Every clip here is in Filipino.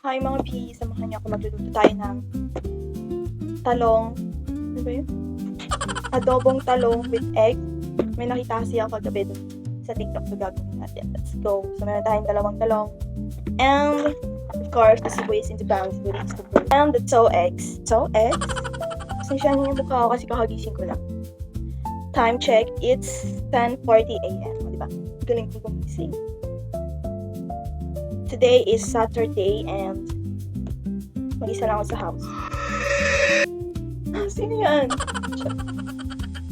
Hi mga B, samahan niyo ako magluluto tayo ng talong. Ano ba yun? Adobong talong with egg. May nakita kasi ako kagabi doon sa TikTok, so gagawin natin. Let's go. So meron tayong dalawang talong. And of course, the sibuyas into brown sibuyas. And the toe eggs. Toe eggs? Pasensya niyo yung mukha ko kasi kakagising ko lang. Time check, it's 10:40 a.m. Diba? Galing ko gumising. Today is Saturday and mag-isa lang ako sa house. Sino yan?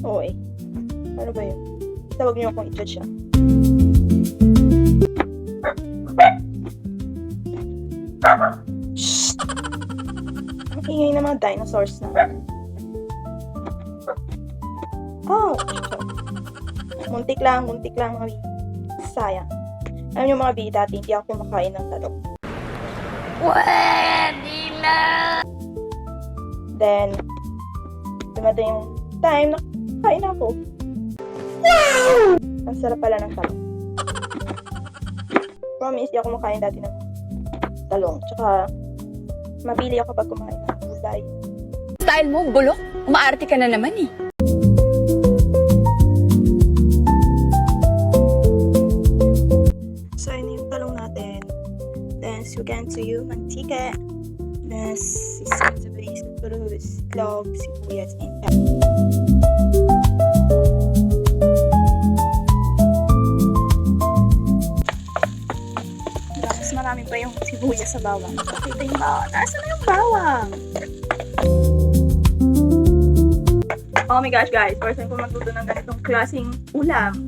Oo eh. Ano ba yun? Tawag niyo akong i-judge siya. Shhh! Ang ingay ng mga dinosaurs na. Oh! Muntik lang mga bi. Sayang. Alam niyo mga bi, dati hindi ako kumakain ng talong. Pwede na! Then, dumating yung time na kain ako. Wow! Ang sarap pala ng talong. Promise, di ako kumakain dati ng talong. Tsaka, mabili ako pag kumain ng gulay. Style mo, bulok. Umaarte ka na naman eh. So, yun yung talong natin. Then, sugan to you, mantika. Then, sibuyas, purus, clove, sibuyas, and pepper. Mas marami pa yung sibuyas sa bawang. Pakita yung bawang. Nasaan na yung bawang? Oh my gosh, guys. First time ko magluto ng ganitong klaseng ulam.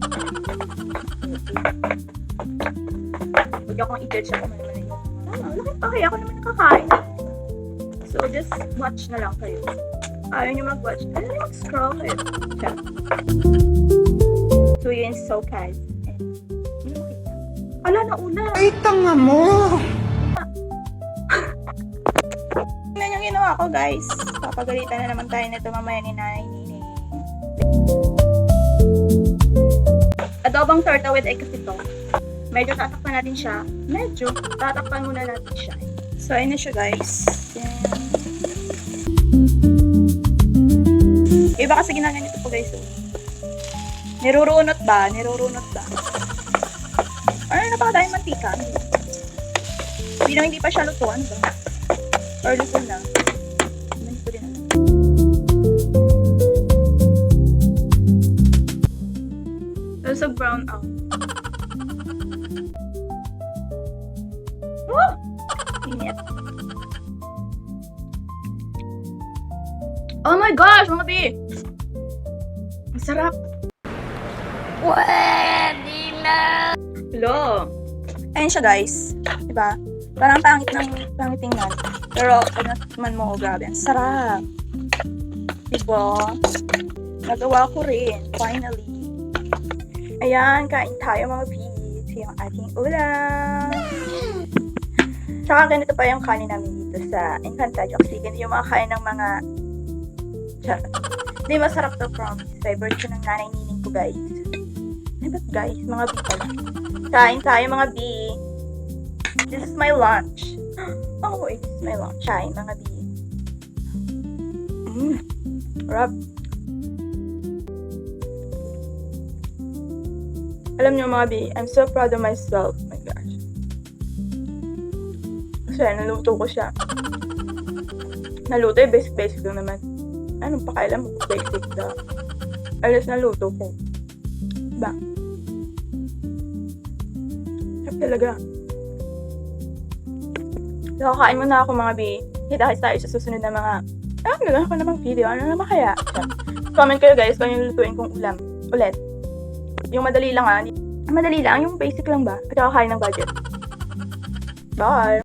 Huwag akong i-judge ako naman yun. Laking pakay ako naman nakakain. So, just watch na lang kayo. Ayaw nyo mag-watch. Ayaw nyo mag-scroll kayo. Check. So, yun so guys. Ala, nauna. Ay, tanga mo! Tingnan yung ginawa ko, guys. Papagalitan na naman tayo nito mamaya ni Nanay Nining. Adobong torta with egg kasi to. Medyo tatakpan natin siya. Medyo. Tatakpan muna natin siya. So, ayun na siya, guys. Iba kasi ginaganito po, guys. Oh. Nirurunot ba? Ano, napakadaming mantika. Hindi pa siya luto. Ano ba? Or luto na. Hindi ko din alam. So, brown out. Oh! Init. Oh my gosh, mga bi! Ang sarap! Pwede na! Hello! Ayun siya, guys. Diba? Parang pangit tingnan. Pero, pag natikman mo, grabe. Ang sarap! Diba? Nagawa ko rin. Finally. Ayan, kain tayo mga bees. Yung ating ulam. Tsaka ganito pa yung kanin namin dito sa Encantadio. Kasi ganito yung mga kain ng mga hindi, masarap to, promise. Favorite ko ng Nanay Nining ko, guys. Ay, ba't guys? Mga bee pala. Kain tayo mga bee. This is my lunch. Oh, wait. This is my lunch. Kain mga bee. Rub. Alam niyo mga bee, I'm so proud of myself. Oh my gosh. Kasi naluto ko siya. Naluto eh, basic lang naman. Anong pakailan mo? Basic daw. Alas naluto ko. Diba? Sarap talaga. So, kain muna ako mga bi. Kita-kits tayo sa susunod na mga gano'n ako namang video. Ano naman kaya? Comment kayo guys kung yung lutuin kong ulam. Ulit. Yung madali lang madali lang. Yung basic lang ba? At saka kain ng budget. Bye!